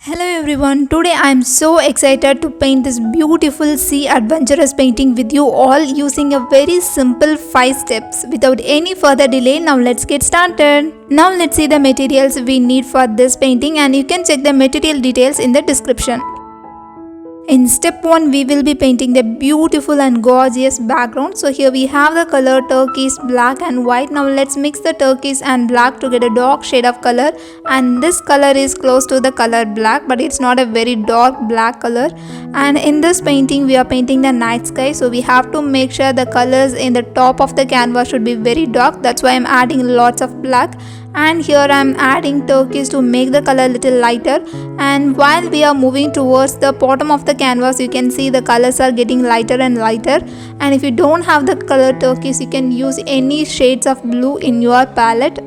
Hello everyone, today I am so excited to paint this beautiful sea adventurous painting with you all using a very simple 5 steps. Without any further delay, now let's get started. Now let's see the materials we need for this painting, and you can check the material details in the description. In step 1, we will be painting the beautiful and gorgeous background. So here we have the color turquoise, black and white. Now let's mix the turquoise and black to get a dark shade of color, and this color is close to the color black, but it's not a very dark black color. And in this painting we are painting the night sky, so we have to make sure the colors in the top of the canvas should be very dark. That's why I'm adding lots of black, and here I'm adding turquoise to make the color little lighter. And while we are moving towards the bottom of the canvas, you can see the colors are getting lighter and lighter. And if you don't have the color turquoise, you can use any shades of blue in your palette.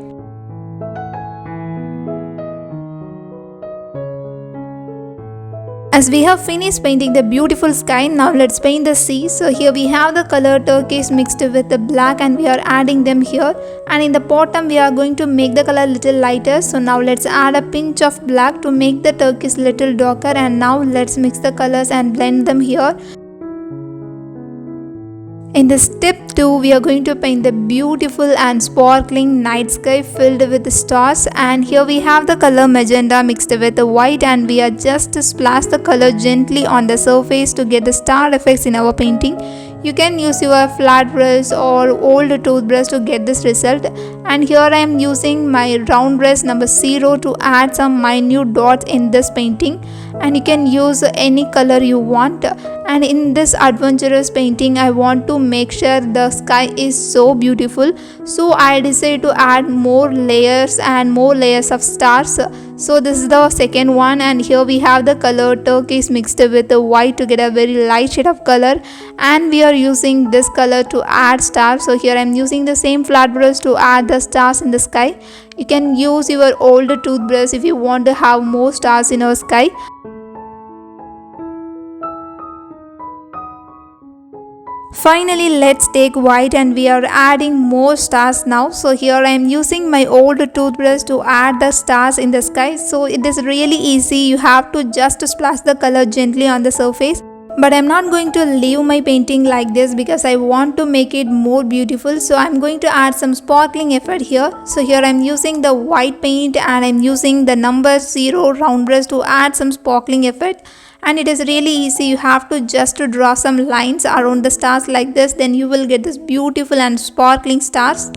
As we have finished painting the beautiful sky, now let's paint the sea. So here we have the color turquoise mixed with the black, and we are adding them here. And in the bottom we are going to make the color little lighter. So now let's add a pinch of black to make the turquoise little darker, and now let's mix the colors and blend them here. In the step 2, we are going to paint the beautiful and sparkling night sky filled with stars, and here we have the color magenta mixed with the white, and we are just to splash the color gently on the surface to get the star effects in our painting. You can use your flat brush or old toothbrush to get this result, and here I am using my round brush number 0 to add some minute dots in this painting, and you can use any color you want. And in this adventurous painting I want to make sure the sky is so beautiful, so I decided to add more layers and more layers of stars. So this is the second one, and here we have the color turquoise mixed with the white to get a very light shade of color, and we are using this color to add stars. So here I am using the same flat brush to add the stars in the sky. You can use your old toothbrush if you want to have more stars in our sky. Finally, let's take white and we are adding more stars now. So here I am using my old toothbrush to add the stars in the sky. So it is really easy. You have to just splash the color gently on the surface. But I'm not going to leave my painting like this because I want to make it more beautiful. So I'm going to add some sparkling effect here. So here I'm using the white paint and I'm using the number 0 round brush to add some sparkling effect. And it is really easy. You have to just draw some lines around the stars like this, then you will get this beautiful and sparkling stars.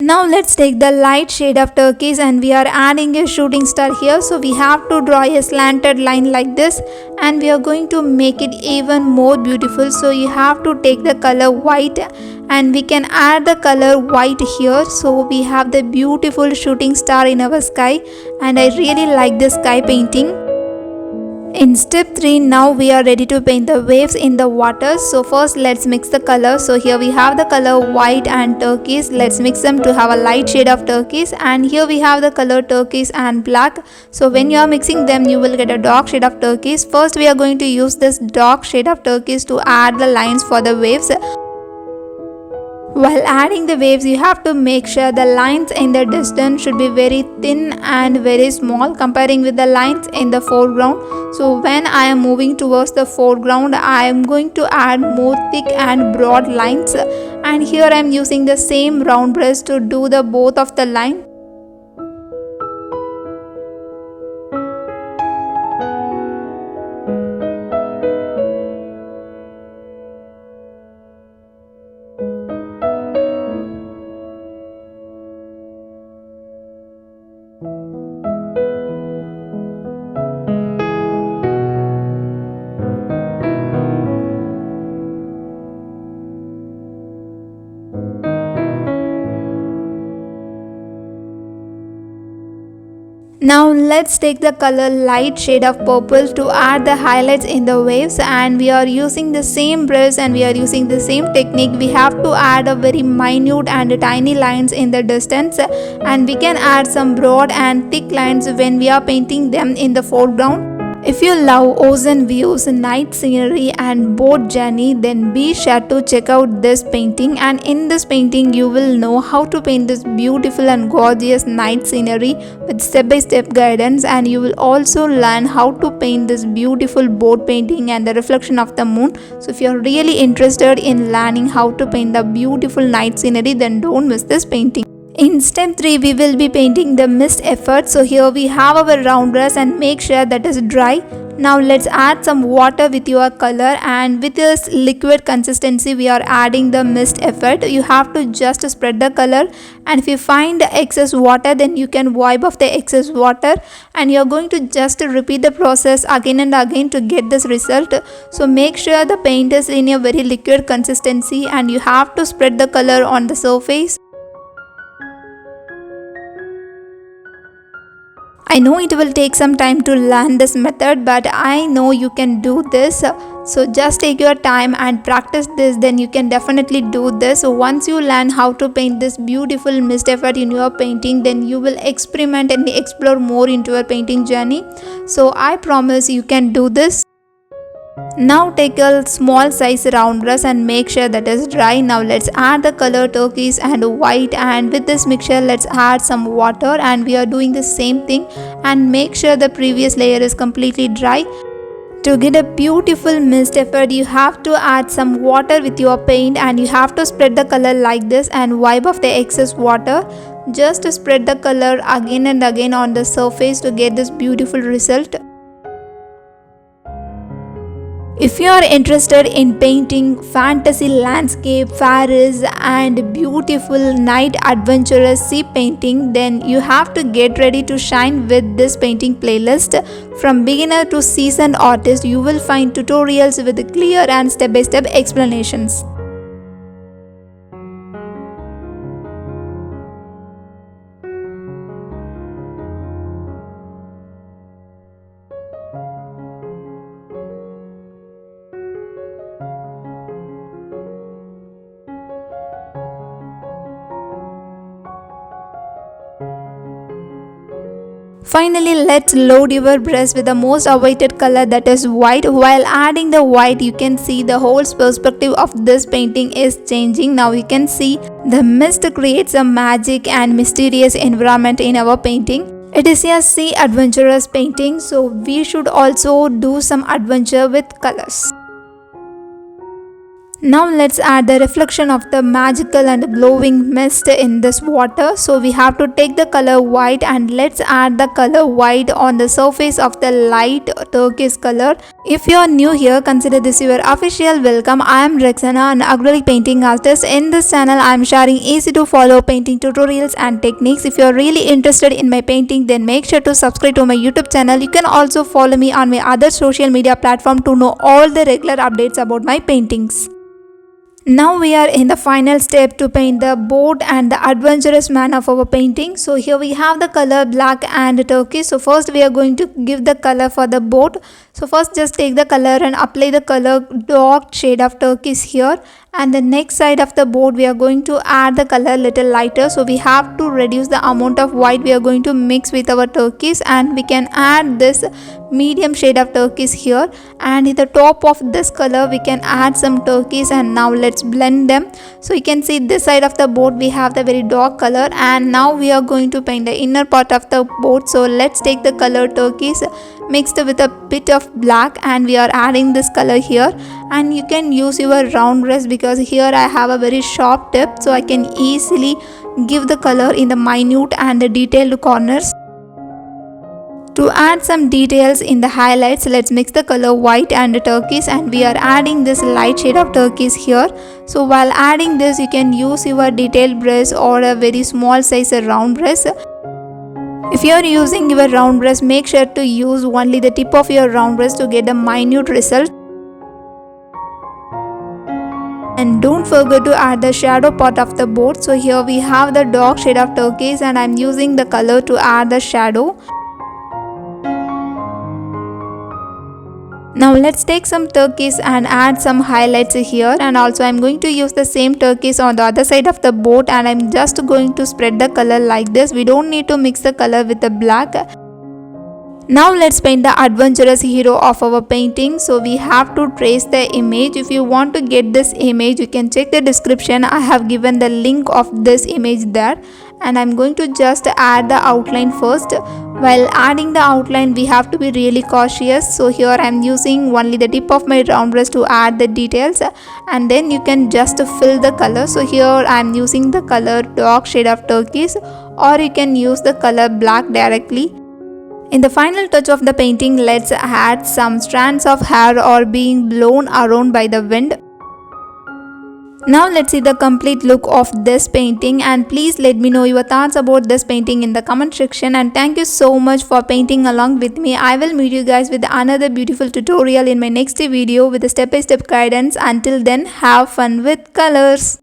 Now let's take the light shade of turquoise and we are adding a shooting star here. So we have to draw a slanted line like this, and we are going to make it even more beautiful. So you have to take the color white and we can add the color white here. So we have the beautiful shooting star in our sky, and I really like this sky painting. In step 3, now we are ready to paint the waves in the water. So first let's mix the color. So here we have the color white and turquoise. Let's mix them to have a light shade of turquoise, and here we have the color turquoise and black. So when you are mixing them, you will get a dark shade of turquoise. First we are going to use this dark shade of turquoise to add the lines for the waves. While adding the waves, you have to make sure the lines in the distance should be very thin and very small comparing with the lines in the foreground. So when I am moving towards the foreground, I am going to add more thick and broad lines, and here I am using the same round brush to do the both of the line. Now let's take the color light shade of purple to add the highlights in the waves, and we are using the same brush and we are using the same technique. We have to add a very minute and tiny lines in the distance, and we can add some broad and thick lines when we are painting them in the foreground. If you love ocean views, night scenery and boat journey, then be sure to check out this painting, and in this painting you will know how to paint this beautiful and gorgeous night scenery with step-by-step guidance, and you will also learn how to paint this beautiful boat painting and the reflection of the moon. So if you are really interested in learning how to paint the beautiful night scenery, then don't miss this painting. In step 3, we will be painting the mist effect. So here we have our round brush and make sure that is dry. Now let's add some water with your color, and with this liquid consistency we are adding the mist effect. You have to just spread the color, and if you find excess water then you can wipe off the excess water, and you are going to just repeat the process again and again to get this result. So make sure the paint is in a very liquid consistency and you have to spread the color on the surface. I know it will take some time to learn this method, but I know you can do this. So just take your time and practice this, then you can definitely do this. So once you learn how to paint this beautiful mist effect in your painting, then you will experiment and explore more into your painting journey. So I promise you can do this. Now take a small size round brush and make sure that is dry. Now let's add the color turquoise and white, and with this mixture let's add some water, and we are doing the same thing, and make sure the previous layer is completely dry. To get a beautiful mist effect, you have to add some water with your paint, and you have to spread the color like this and wipe off the excess water. Just spread the color again and again on the surface to get this beautiful result. If you are interested in painting fantasy landscape, fairies and beautiful night adventurous sea painting, then you have to get ready to shine with this painting playlist. From beginner to seasoned artist, you will find tutorials with clear and step-by-step explanations. Finally, let's load your brush with the most awaited color, that is white. While adding the white, you can see the whole perspective of this painting is changing. Now you can see the mist creates a magic and mysterious environment in our painting. It is a sea adventurous painting, so we should also do some adventure with colors. Now let's add the reflection of the magical and glowing mist in this water. So we have to take the color white and let's add the color white on the surface of the light turquoise color. If you are new here, consider this your official welcome. I am Rexana, an acrylic painting artist. In this channel, I am sharing easy to follow painting tutorials and techniques. If you are really interested in my painting, then make sure to subscribe to my YouTube channel. You can also follow me on my other social media platform to know all the regular updates about my paintings. Now we are in the final step to paint the boat and the adventurous man of our painting. So here we have the color black and turquoise. So first we are going to give the color for the boat. So first just take the color and apply the color dark shade of turquoise here, and the next side of the boat we are going to add the color little lighter. So we have to reduce the amount of white we are going to mix with our turquoise, and we can add this medium shade of turquoise here, and in the top of this color we can add some turquoise, and now let's blend them. So you can see this side of the boat we have the very dark color, and now we are going to paint the inner part of the boat. So let's take the color turquoise mixed with a bit of black, and we are adding this color here, and you can use your round brush because here I have a very sharp tip, so I can easily give the color in the minute and the detailed corners. To add some details in the highlights, let's mix the color white and turquoise, and we are adding this light shade of turquoise here. So while adding this, you can use your detail brush or a very small size round brush. If you are using your round brush, make sure to use only the tip of your round brush to get a minute result. And don't forget to add the shadow part of the boat. So here we have the dark shade of turquoise, and I am using the color to add the shadow. Now let's take some turquoise and add some highlights here, and also I'm going to use the same turquoise on the other side of the boat, and I'm just going to spread the color like this. We don't need to mix the color with the black. Now let's paint the adventurous hero of our painting. So we have to trace the image. If you want to get this image, you can check the description. I have given the link of this image there, and I'm going to just add the outline first. While adding the outline, we have to be really cautious. So here I'm using only the tip of my round brush to add the details, and then you can just fill the color. So here I'm using the color dark shade of turquoise, or you can use the color black directly. In the final touch of the painting, let's add some strands of hair or being blown around by the wind. Now let's see the complete look of this painting, and please let me know your thoughts about this painting in the comment section, and thank you so much for painting along with me. I will meet you guys with another beautiful tutorial in my next video with a step-by-step guidance. Until then, have fun with colors.